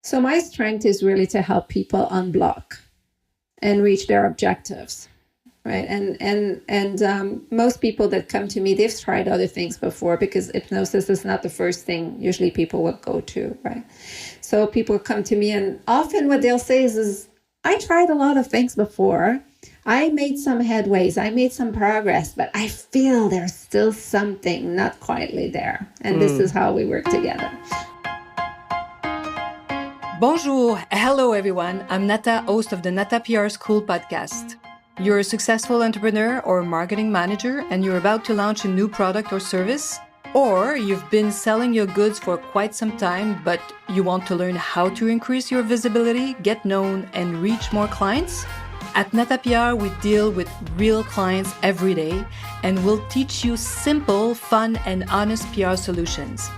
So my strength is really to help people unblock and reach their objectives, right? And most people that come to me, they've tried other things before, because hypnosis is not the first thing usually people will go to, right? So people come to me, and often what they'll say is I tried a lot of things before. I made some headways, I made some progress, but I feel there's still something not quietly there. And this is how we work together. Bonjour, hello everyone. I'm Nata, host of the Nata PR School podcast. You're a successful entrepreneur or marketing manager and you're about to launch a new product or service, or you've been selling your goods for quite some time, but you want to learn how to increase your visibility, get known, and reach more clients? At Nata PR, we deal with real clients every day, and we'll teach you simple, fun, and honest PR solutions.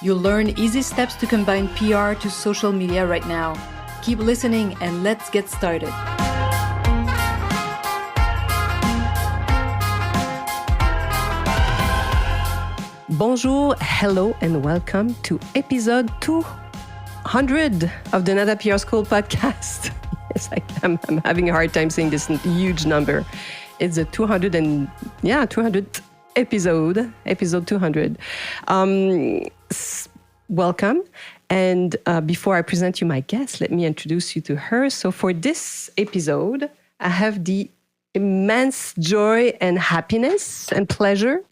You'll learn easy steps to combine PR to social media right now. Keep listening and let's get started. Bonjour, hello, and welcome to episode 200 of the Nata PR School podcast. Yes, I'm having a hard time saying this huge number. It's a 200th episode 200. Welcome. And before I present you my guest, let me introduce you to her. So for this episode, I have the immense joy and happiness and pleasure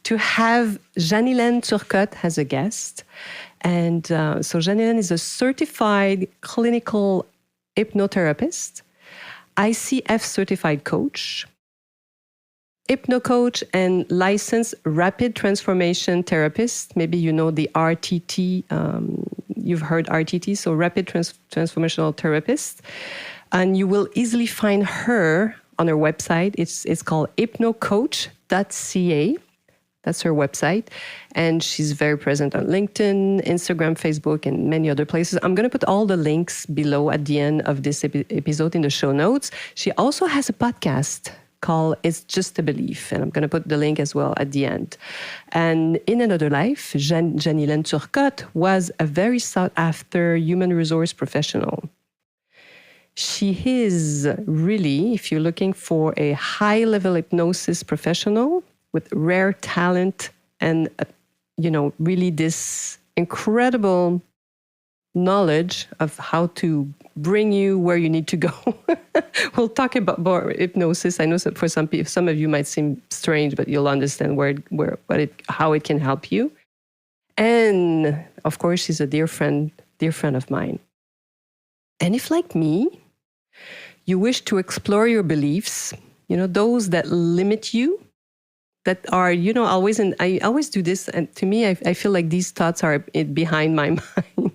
to have Janylène Turcotte as a guest. And so Janylène is a certified clinical hypnotherapist, ICF certified coach, hypno-coach, and licensed rapid transformation therapist. Maybe you know the RTT. You've heard RTT, so rapid transformational therapist. And you will easily find her on her website. It's called hypnocoach.ca. That's her website. And she's very present on LinkedIn, Instagram, Facebook, and many other places. I'm going to put all the links below at the end of this episode in the show notes. She also has a podcast called It's Just a Belief. And I'm going to put the link as well at the end. And in another life, Janylène Turcotte was a very sought-after human resource professional. She is really, if you're looking for a high-level hypnosis professional with rare talent and, really this incredible knowledge of how to bring you where you need to go. We'll talk about more hypnosis. I know for some people, some of you might seem strange, but you'll understand how it can help you. And of course, she's a dear friend of mine. And if, like me, you wish to explore your beliefs, those that limit you, that are, always, and I always do this, and to me, I feel like these thoughts are behind my mind.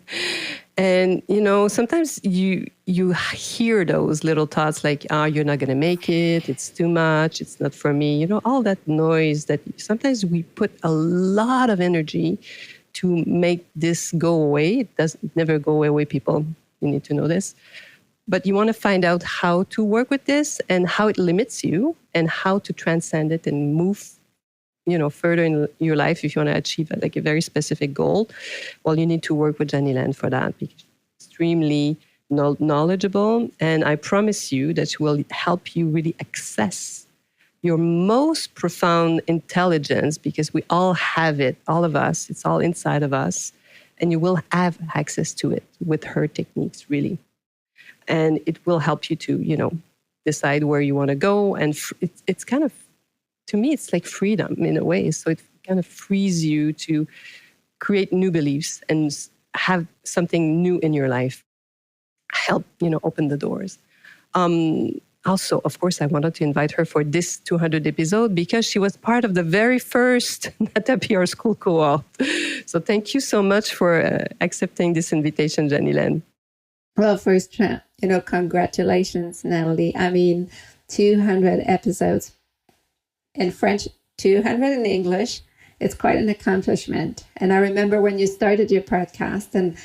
And, sometimes you hear those little thoughts like, you're not going to make it, it's too much, it's not for me, all that noise that sometimes we put a lot of energy to make this go away. It never go away, people. You need to know this. But you want to find out how to work with this and how it limits you and how to transcend it and move, further in your life if you want to achieve a very specific goal. Well, you need to work with Janylène for that because she's extremely knowledgeable. And I promise you that she will help you really access your most profound intelligence, because we all have it, all of us. It's all inside of us. And you will have access to it with her techniques, really. And it will help you to, decide where you want to go. And it's kind of, to me, it's like freedom in a way. So it kind of frees you to create new beliefs and have something new in your life. Help, open the doors. Also, of course, I wanted to invite her for this 200 episode because she was part of the very first Nata PR School cohort. So thank you so much for accepting this invitation, Janylène. Well, first, congratulations, Natalie. I mean, 200 episodes in French, 200 in English. It's quite an accomplishment. And I remember when you started your podcast and,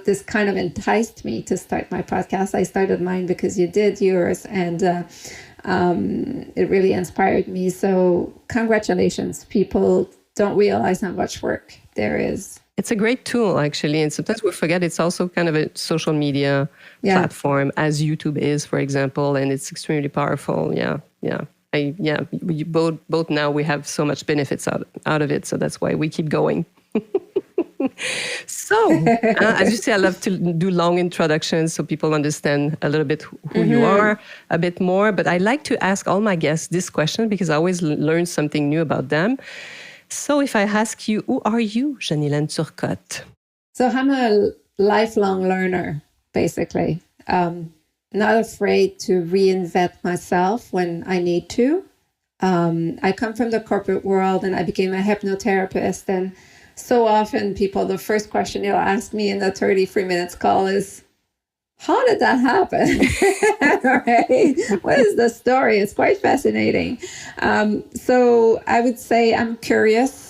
this kind of enticed me to start my podcast. I started mine because you did yours and it really inspired me. So congratulations. People don't realize how much work there is It's a great tool, actually. And sometimes we forget it's also kind of a social media platform, as YouTube is, for example, and it's extremely powerful. Yeah, yeah. We both now we have so much benefits out of it. So that's why we keep going. So, as you say, I love to do long introductions so people understand a little bit who you are a bit more. But I like to ask all my guests this question because I always learn something new about them. So if I ask you, who are you, Janylène Turcotte? So I'm a lifelong learner, basically. Not afraid to reinvent myself when I need to. I come from the corporate world and I became a hypnotherapist. And so often the first question you'll ask me in the 33 minutes call is, how did that happen? Right? What is the story? It's quite fascinating. So I would say I'm curious.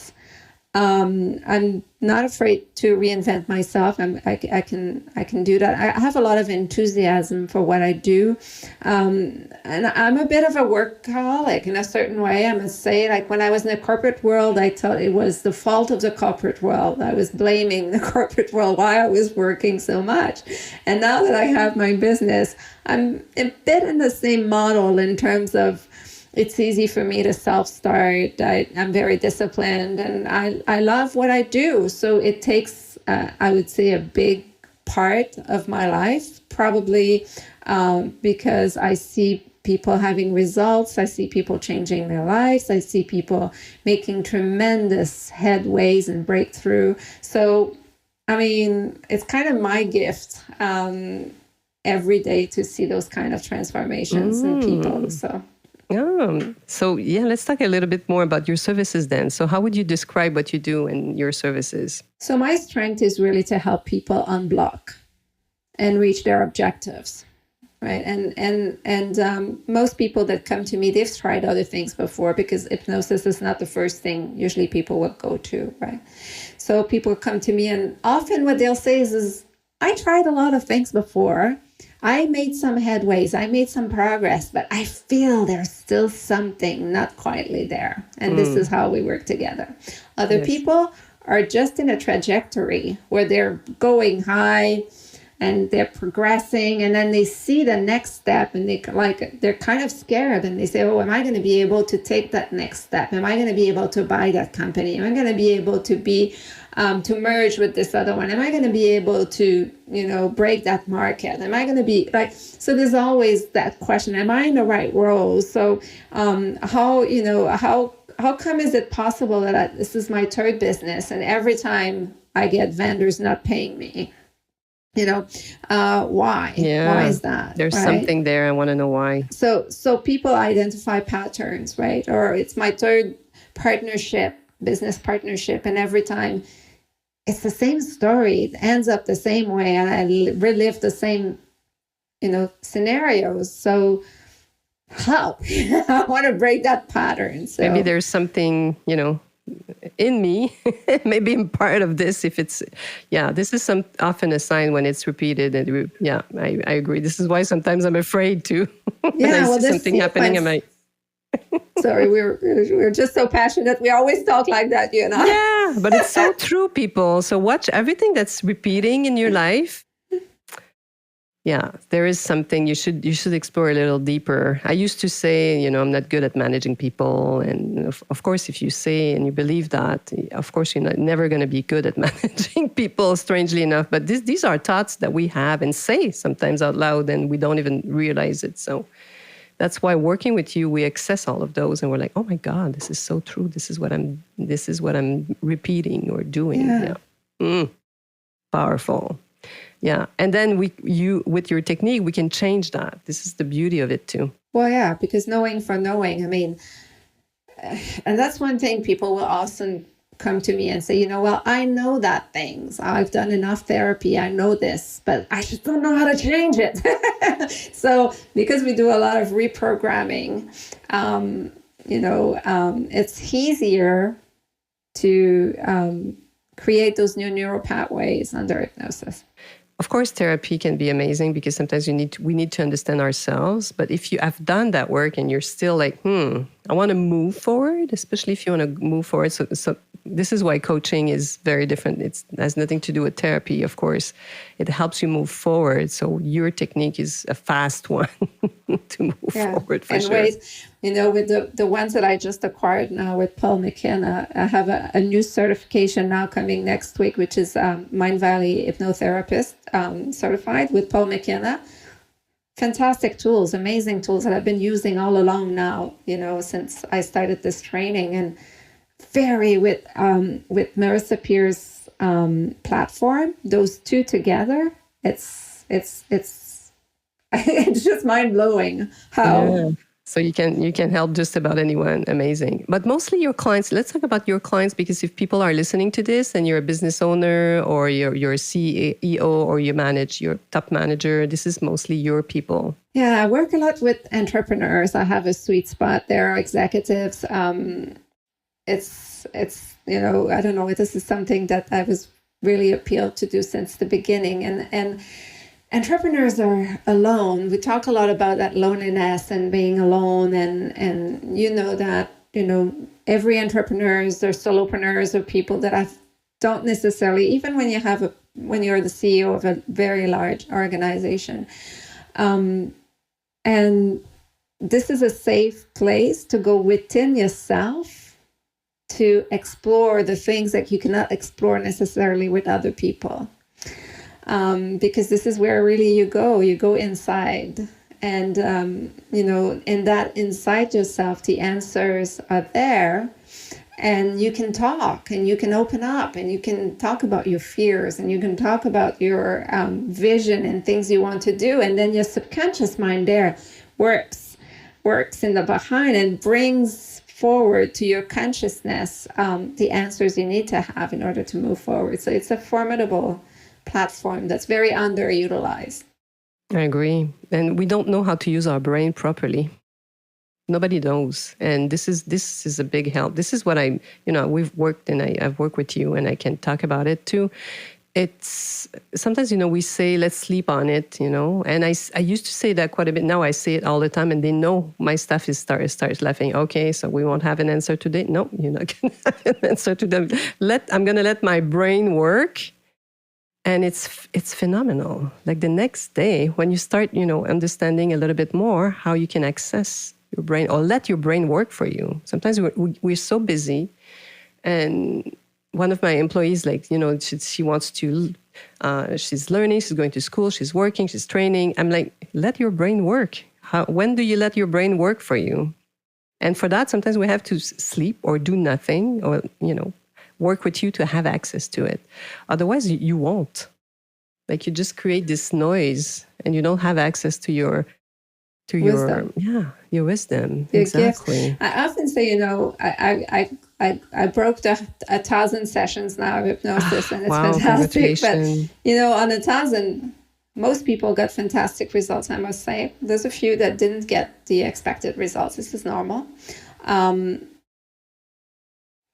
I'm not afraid to reinvent myself. I can do that. I have a lot of enthusiasm for what I do. And I'm a bit of a workaholic in a certain way, I must say. Like when I was in the corporate world, I thought it was the fault of the corporate world. I was blaming the corporate world why I was working so much. And now that I have my business, I'm a bit in the same model in terms of it's easy for me to self-start. I'm very disciplined and I love what I do. So it takes, I would say, a big part of my life, probably because I see people having results. I see people changing their lives. I see people making tremendous headways and breakthrough. So, I mean, it's kind of my gift every day to see those kind of transformations in people. So let's talk a little bit more about your services then. So how would you describe what you do in your services? So my strength is really to help people unblock and reach their objectives, right? And most people that come to me, they've tried other things before because hypnosis is not the first thing usually people will go to, right? So people come to me and often what they'll say is I tried a lot of things before. I made some headways, I made some progress, but I feel there's still something not quietly there. And this is how we work together. Other people are just in a trajectory where they're going high and they're progressing. And then they see the next step and they're kind of scared. And they say, oh, am I going to be able to take that next step? Am I going to be able to buy that company? Am I going to be able to to merge with this other one? Am I going to be able to, break that market? Am I going to be so there's always that question, am I in the right role? So how come is it possible that this is my third business and every time I get vendors not paying me? Why? Yeah. Why is that? There's something there. I want to know why. So people identify patterns, right? Or it's my third business partnership. And every time it's the same story, it ends up the same way. And I relive the same, scenarios. So help. I want to break that pattern. So maybe there's something, in me, maybe I'm part of this. If it's, this is often a sign when it's repeated. And I agree. This is why sometimes I'm afraid to. When I see something happening, I'm like, sorry, we're just so passionate. We always talk like that, you know. Yeah, but it's so true, people. So watch everything that's repeating in your life. Yeah, there is something you should explore a little deeper. I used to say, I'm not good at managing people. And of course, if you say and you believe that, of course, you're never going to be good at managing people, strangely enough. But these are thoughts that we have and say sometimes out loud and we don't even realize it. So that's why working with you, we access all of those and we're like, oh my God, this is so true. This is what I'm repeating or doing. Yeah. Powerful. Yeah. And then with your technique, we can change that. This is the beauty of it too. Well, yeah, because knowing for knowing, I mean, and that's one thing people will often come to me and say, well, I know that things. I've done enough therapy. I know this, but I just don't know how to change it. So because we do a lot of reprogramming, it's easier to create those new neural pathways under hypnosis. Of course, therapy can be amazing because sometimes we need to understand ourselves. But if you have done that work and you're still like, I want to move forward, especially if you want to move forward. So this is why coaching is very different. It has nothing to do with therapy, of course. It helps you move forward. So your technique is a fast one to move forward for sure. Wait, with the ones that I just acquired now with Paul McKenna, I have a new certification now coming next week, which is Mind Valley Hypnotherapist certified with Paul McKenna. Fantastic tools, amazing tools that I've been using all along now, since I started this training, and very with Marissa Peer's platform, those two together, it's it's just mind blowing how. Yeah. So you can help just about anyone. Amazing. But mostly your clients. Let's talk about your clients, because if people are listening to this and you're a business owner or you're a CEO or you manage your top manager, this is mostly your people. Yeah, I work a lot with entrepreneurs. I have a sweet spot there, executives. It's I don't know. This is something that I was really appealed to do since the beginning, and entrepreneurs are alone. We talk a lot about that loneliness and being alone, and that every entrepreneurs or solopreneurs or people that don't necessarily, even when you're the CEO of a very large organization, and this is a safe place to go within yourself to explore the things that you cannot explore necessarily with other people. Because this is where really you go inside, and in that inside yourself, the answers are there, and you can talk and you can open up and you can talk about your fears and you can talk about your vision and things you want to do, and then your subconscious mind there works in the behind and brings forward to your consciousness the answers you need to have in order to move forward. So it's a formidable platform that's very underutilized. I agree. And we don't know how to use our brain properly. Nobody knows. And this is a big help. This is what we've worked, and I've worked with you, and I can talk about it too. It's sometimes, we say, let's sleep on it, and I used to say that quite a bit. Now I say it all the time, and they know my staff starts laughing. Okay, so we won't have an answer today. No, you're not going to have an answer today. I'm going to let my brain work. And it's phenomenal. Like the next day, when you start, understanding a little bit more how you can access your brain or let your brain work for you. Sometimes we're so busy. And one of my employees, she wants to, she's learning, she's going to school, she's working, she's training. I'm like, let your brain work. When do you let your brain work for you? And for that, sometimes we have to sleep or do nothing or, work with you to have access to it. Otherwise, you won't. Like you just create this noise and you don't have access to your wisdom. Your wisdom. Your exactly. Gift. I often say, I broke 1,000 sessions now of hypnosis, and it's fantastic. But on 1,000, most people got fantastic results, I must say. There's a few that didn't get the expected results. This is normal.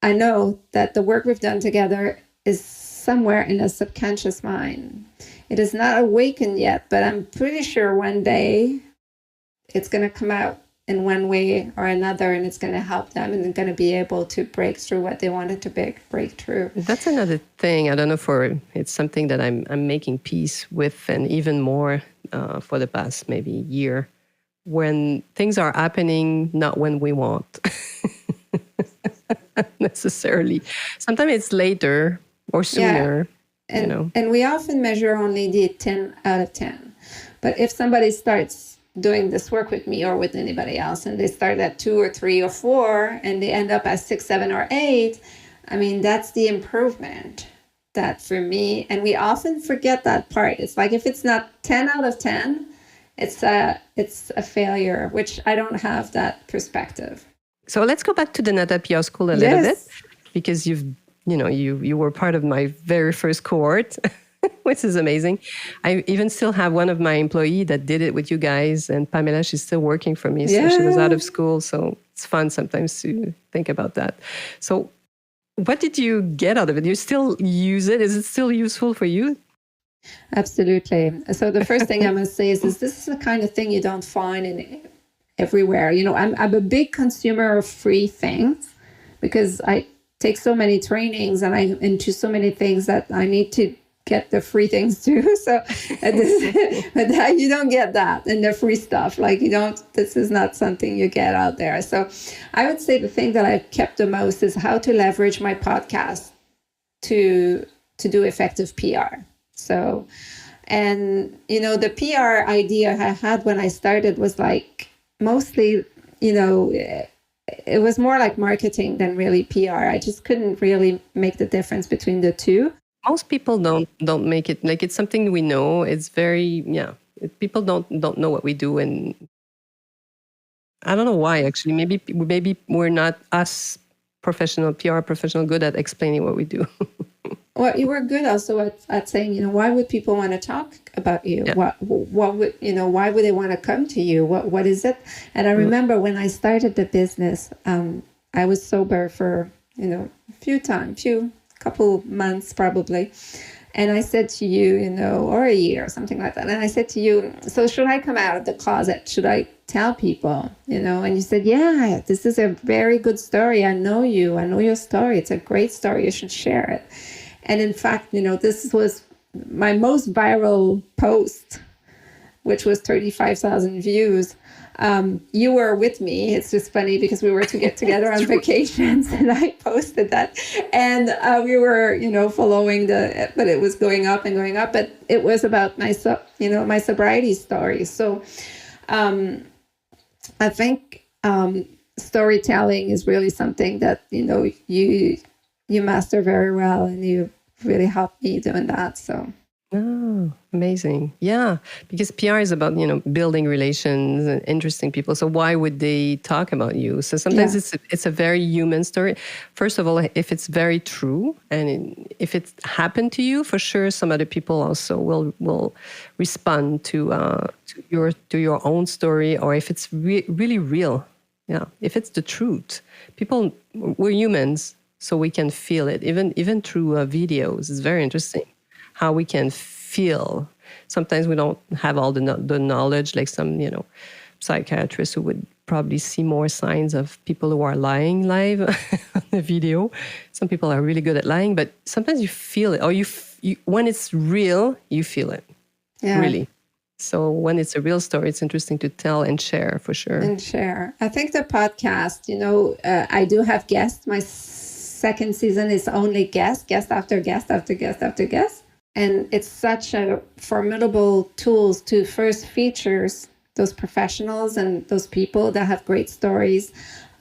I know that the work we've done together is somewhere in a subconscious mind. It is not awakened yet, but I'm pretty sure one day it's going to come out in one way or another, and it's going to help them, and they're going to be able to break through what they wanted to break through. That's another thing. I don't know it's something that I'm making peace with, and even more for the past maybe year, when things are happening, not when we want. Necessarily. Sometimes it's later or sooner. Yeah. And we often measure only the 10 out of 10. But if somebody starts doing this work with me or with anybody else, and they start at 2 or 3 or 4, and they end up at 6, 7, or 8, that's the improvement. That for me, and we often forget that part. It's like if it's not 10 out of 10, it's a failure, which I don't have that perspective. So let's go back to the Nata PR School a little bit, because you were part of my very first cohort, which is amazing. I even still have one of my employees that did it with you guys, and Pamela, she's still working for me. So she was out of school. So it's fun sometimes to think about that. So what did you get out of it? You still use it? Is it still useful for you? Absolutely. So the first thing I must say is this is the kind of thing you don't find in everywhere. I'm a big consumer of free things because I take so many trainings and I'm into so many things that I need to get the free things too. So, but you don't get that in the free stuff. Like this is not something you get out there. So I would say the thing that I've kept the most is how to leverage my podcast to do effective PR. So, and, the PR idea I had when I started was like mostly, it was more like marketing than really PR. I just couldn't really make the difference between the two. Most people don't make it like it's something we know. It's very people don't know what we do, and I don't know why actually. Maybe we're not us professional PR professional good at explaining what we do. Well, you were good also at saying, why would people want to talk about you? Yeah. What would, why would they want to come to you? What is it? And I remember when I started the business, I was sober for, couple months probably. And I said to you, or a year or something like that. And I said to you, so should I come out of the closet? Should I tell people, And you said, yeah, this is a very good story. I know you. I know your story. It's a great story. You should share it. And in fact, this was my most viral post, which was 35,000 views. You were with me. It's just funny because we were to get together on vacations and I posted that. And we were, following but it was going up and going up. But it was about my sobriety story. So I think storytelling is really something that, you master very well, and you really helped me doing that. So. Oh, amazing. Yeah, because PR is about, building relations and interesting people. So why would they talk about you? So sometimes it's a very human story. First of all, if it's very true and if it happened to you, for sure, some other people also will respond to your own story, or if it's really real. Yeah, if it's the truth. We're humans, so we can feel it, even through videos. It's very interesting how we can feel. Sometimes we don't have all the knowledge, like some, psychiatrists who would probably see more signs of people who are lying live on the video. Some people are really good at lying, but sometimes you feel it, or you when it's real, you feel it. Yeah. Really. So when it's a real story, it's interesting to tell and share, for sure. And share. I think the podcast, I do have guests. My second season is only guest after guest after guest after guest. And it's such a formidable tools to first feature those professionals and those people that have great stories.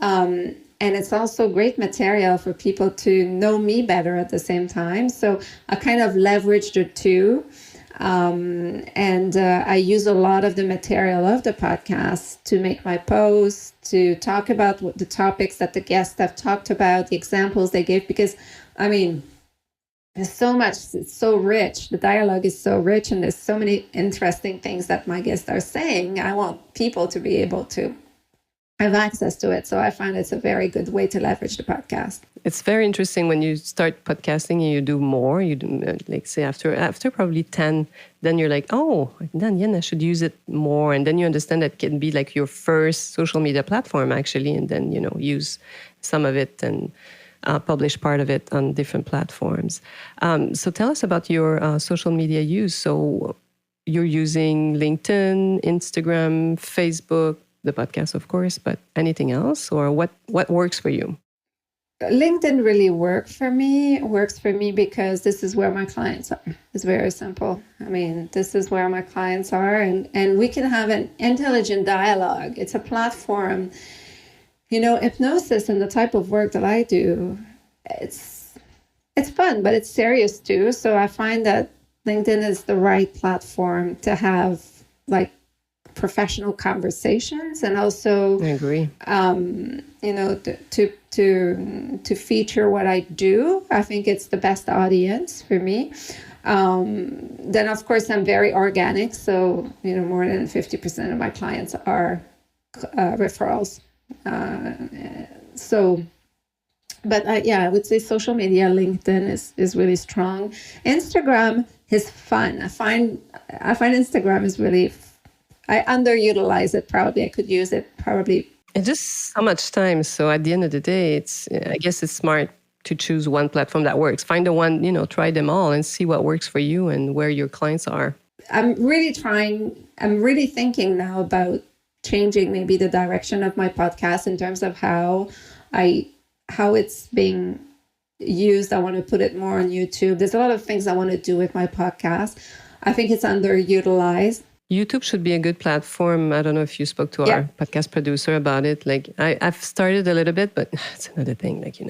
And it's also great material for people to know me better at the same time. So I kind of leverage the two. And I use a lot of the material of the podcast to make my posts, to talk about the topics that the guests have talked about, the examples they gave, because, there's so much, it's so rich. The dialogue is so rich, and there's so many interesting things that my guests are saying. I want people to be able to have access to it. So I find it's a very good way to leverage the podcast. It's very interesting when you start podcasting and you do more. You do, like, say, after probably 10, then you're like, oh, then I should use it more. And then you understand that it can be like your first social media platform, actually, and then, use some of it and publish part of it on different platforms. So tell us about your social media use. So you're using LinkedIn, Instagram, Facebook, the podcast, of course, but anything else, or what works for you? LinkedIn really works for me because this is where my clients are. It's very simple. This is where my clients are, and we can have an intelligent dialogue. It's a platform. Hypnosis and the type of work that I do, it's fun, but it's serious too. So I find that LinkedIn is the right platform to have like professional conversations, and also I agree. To feature what I do. I think it's the best audience for me. Then of course I'm very organic, so more than 50% of my clients are referrals. I would say social media, LinkedIn is really strong. Instagram is fun. I find Instagram is really I underutilize it. Probably I could use it probably. It's just so much time. So at the end of the day, I guess it's smart to choose one platform that works. Find the one, try them all and see what works for you and where your clients are. I'm really thinking now about changing maybe the direction of my podcast in terms of how it's being used. I want to put it more on YouTube. There's a lot of things I want to do with my podcast. I think it's underutilized. YouTube should be a good platform. I don't know if you spoke to our podcast producer about it. Like I've started a little bit, but it's another thing. Like,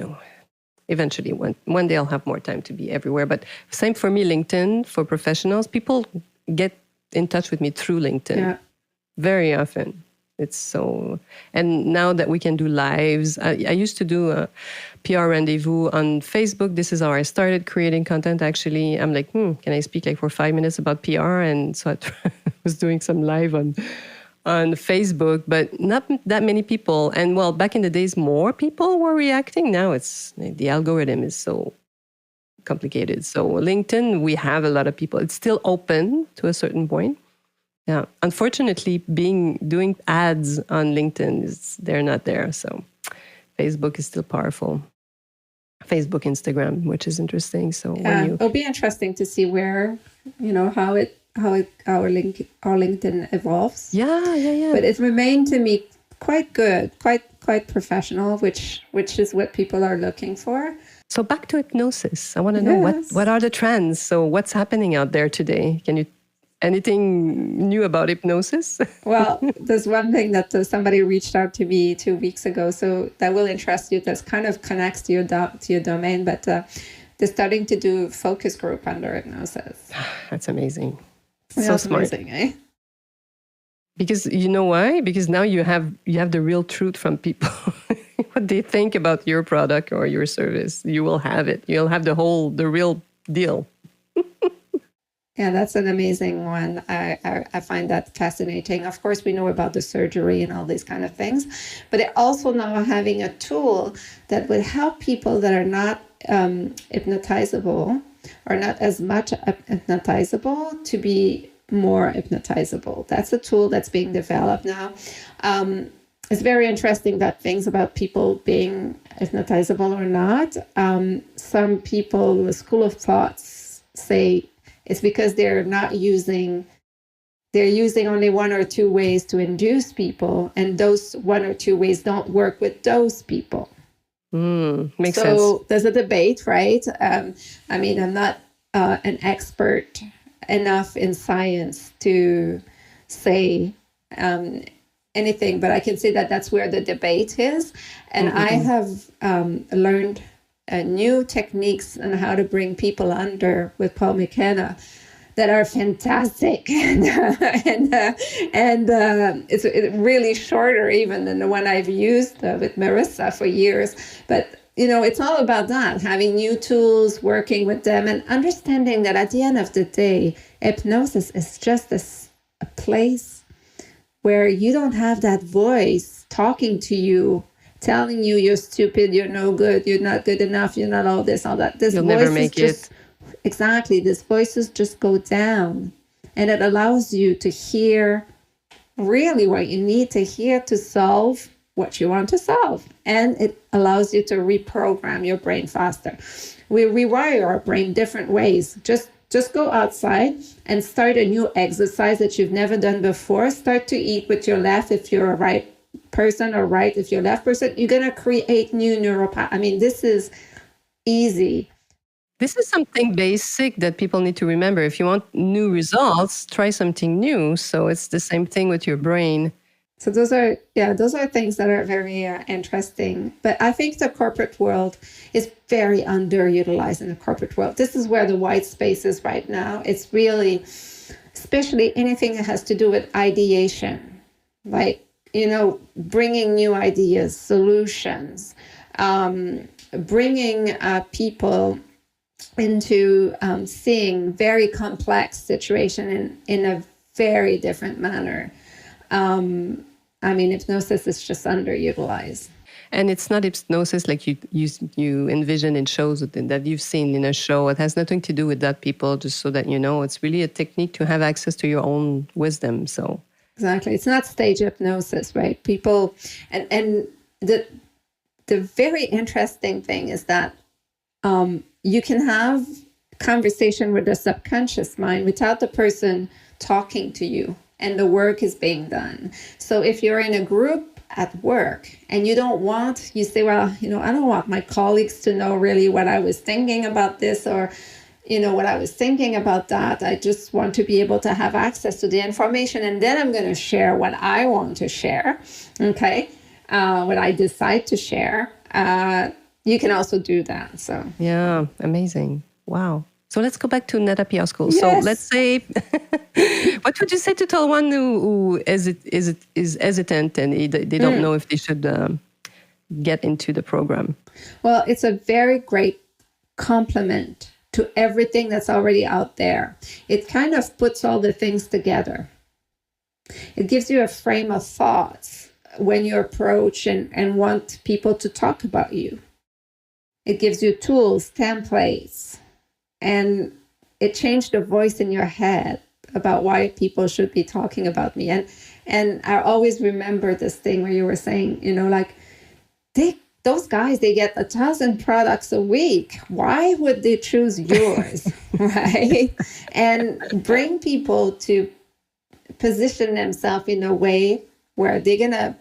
eventually one day I'll have more time to be everywhere. But same for me, LinkedIn for professionals. People get in touch with me through LinkedIn very often. It's so, and now that we can do lives, I used to do a PR rendezvous on Facebook. This is how I started creating content. Actually, I'm like, can I speak like for 5 minutes about PR? And so I was doing some live on Facebook, but not that many people. And well, back in the days, more people were reacting. Now the algorithm is so complicated. So LinkedIn, we have a lot of people. It's still open to a certain point. Yeah, unfortunately, doing ads on LinkedIn, they're not there. So Facebook is still powerful. Facebook, Instagram, which is interesting. So it'll be interesting to see where, how our LinkedIn evolves. Yeah. But it remained to me quite good, quite professional, which is what people are looking for. So back to hypnosis. I want to know what are the trends? So what's happening out there today? Can you anything new about hypnosis? Well, there's one thing that somebody reached out to me 2 weeks ago, so that will interest you. That kind of connects to your domain, but they're starting to do focus group under hypnosis. That's amazing. So smart, amazing, eh? Because you know why? Because now you have the real truth from people. What they think about your product or your service, you will have it. You'll have the real deal. Yeah, that's an amazing one. I find that fascinating. Of course, we know about the surgery and all these kind of things, but it also now having a tool that would help people that are not hypnotizable or not as much hypnotizable to be more hypnotizable. That's a tool that's being developed now. It's very interesting that things about people being hypnotizable or not. Some people, the school of thoughts, say it's because they're using only one or two ways to induce people, and those one or two ways don't work with those people. Makes sense. So there's a debate, right? I mean, I'm not an expert enough in science to say anything, but I can say that that's where the debate is. And I have learned new techniques on how to bring people under with Paul McKenna that are fantastic, and it's really shorter even than the one I've used with Marissa for years. But it's all about that, having new tools, working with them, and understanding that at the end of the day, hypnosis is just a place where you don't have that voice talking to you, telling you you're stupid, you're no good, you're not good enough, you're not all this, all that. You'll never make it. Exactly. These voices just go down, and it allows you to hear really what you need to hear to solve what you want to solve. And it allows you to reprogram your brain faster. We rewire our brain different ways. Just go outside and start a new exercise that you've never done before. Start to eat with your left if you're a right person, or right if you're left person. You're going to create new neural paths. I mean, this is easy. This is something basic that people need to remember. If you want new results, try something new. So it's the same thing with your brain. So those are things that are very interesting. But I think the corporate world is very underutilized in the corporate world. This is where the white space is right now. It's really, especially anything that has to do with ideation, like, bringing new ideas, solutions, bringing people into seeing very complex situation in a very different manner. I mean, hypnosis is just underutilized. And it's not hypnosis like you envision in shows that you've seen in a show. It has nothing to do with that, people, just so that you know. It's really a technique to have access to your own wisdom. So Exactly. It's not stage hypnosis, right? People, and the very interesting thing is that you can have conversation with the subconscious mind without the person talking to you, and the work is being done. So if you're in a group at work and you say, well, I don't want my colleagues to know really what I was thinking about this, or what I was thinking about that. I just want to be able to have access to the information, and then I'm going to share what I want to share. Okay. What I decide to share. You can also do that. So yeah, amazing. Wow. So let's go back to Nata PR Schoole. Yes. So let's say, what would you say to tell one who is hesitant and they don't know if they should get into the program? Well, it's a very great complement to everything that's already out there. It kind of puts all the things together. It gives you a frame of thoughts when you approach and want people to talk about you. It gives you tools, templates, and it changed the voice in your head about why people should be talking about me. And I always remember this thing where you were saying, those guys, they get 1,000 products a week. Why would they choose yours, right? And bring people to position themselves in a way where they're going to,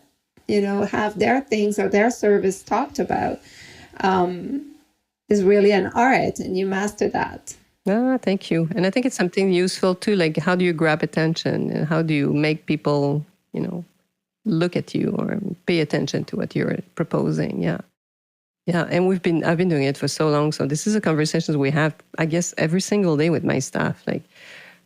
have their things or their service talked about is really an art, and you master that. Thank you. And I think it's something useful too, like how do you grab attention and how do you make people, look at you or pay attention to what you're proposing. Yeah. And I've been doing it for so long. So this is a conversation we have, I guess, every single day with my staff. Like,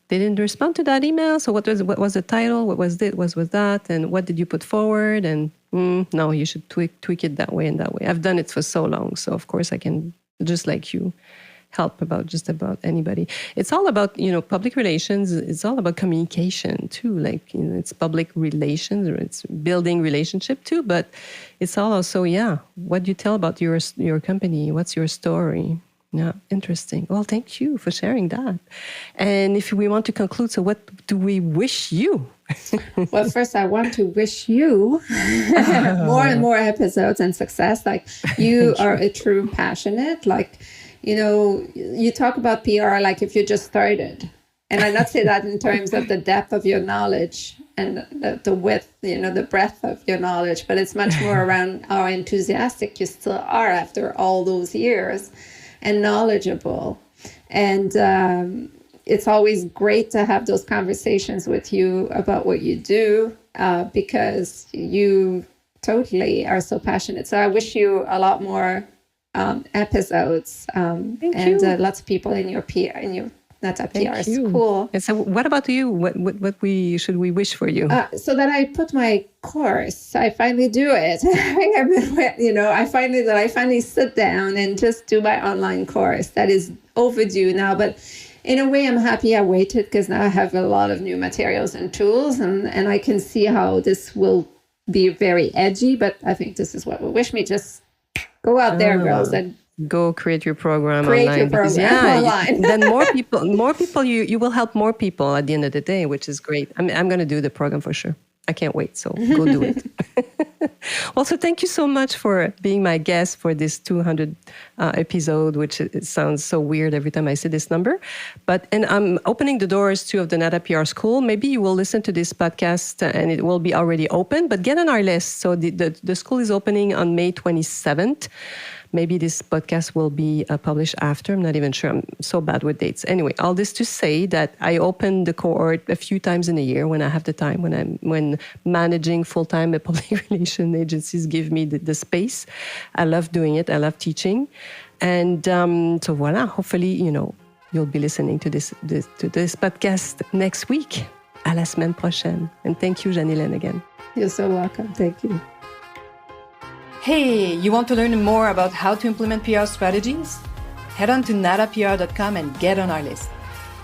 they didn't respond to that email. So what was the title? What was it? Was that? And what did you put forward? And no, you should tweak it that way and that way. I've done it for so long. So of course I can, just like you, help just about anybody. It's all about, public relations. It's all about communication too. Like, it's public relations, or it's building relationship too, but it's all also, what do you tell about your company? What's your story? Yeah, interesting. Well, thank you for sharing that. And if we want to conclude, so what do we wish you? Well, first, I want to wish you more and more episodes and success. Like, you are a true passionate, like, you talk about PR like if you just started. And I not say that in terms of the depth of your knowledge and the width, the breadth of your knowledge, but it's much more around how enthusiastic you still are after all those years and knowledgeable. And it's always great to have those conversations with you about what you do because you totally are so passionate. So I wish you a lot more episodes and lots of people in your Nata PR Schoole. And so what about you? What should we wish for you? So that I put my course, I finally do it. I finally sit down and just do my online course. That is overdue now, but in a way I'm happy I waited, because now I have a lot of new materials and tools, and I can see how this will be very edgy, but I think this is what will wish me. Just go out there, girls, and go create your program online. Online. Then more people, you will help more people at the end of the day, which is great. I'm going to do the program for sure. I can't wait. So go do it. Well, so thank you so much for being my guest for this 200 episode, which it sounds so weird every time I say this number. And I'm opening the doors too of the Nata PR Schoole. Maybe you will listen to this podcast and it will be already open, but get on our list. So the school is opening on May 27th. Maybe this podcast will be published after. I'm not even sure. I'm so bad with dates. Anyway, all this to say that I open the cohort a few times in a year when I have the time, when managing full-time a public relation agencies give me the space. I love doing it. I love teaching. And so voila, hopefully, you'll be listening to this podcast next week. À la semaine prochaine. And thank you, Janylène, again. You're so welcome. Thank you. Hey, you want to learn more about how to implement PR strategies? Head on to natapr.com and get on our list.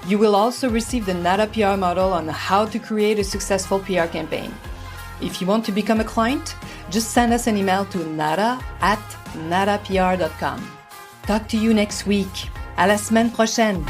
You will also receive the Nata PR model on how to create a successful PR campaign. If you want to become a client, just send us an email to nata@natapr.com. Talk to you next week. À la semaine prochaine.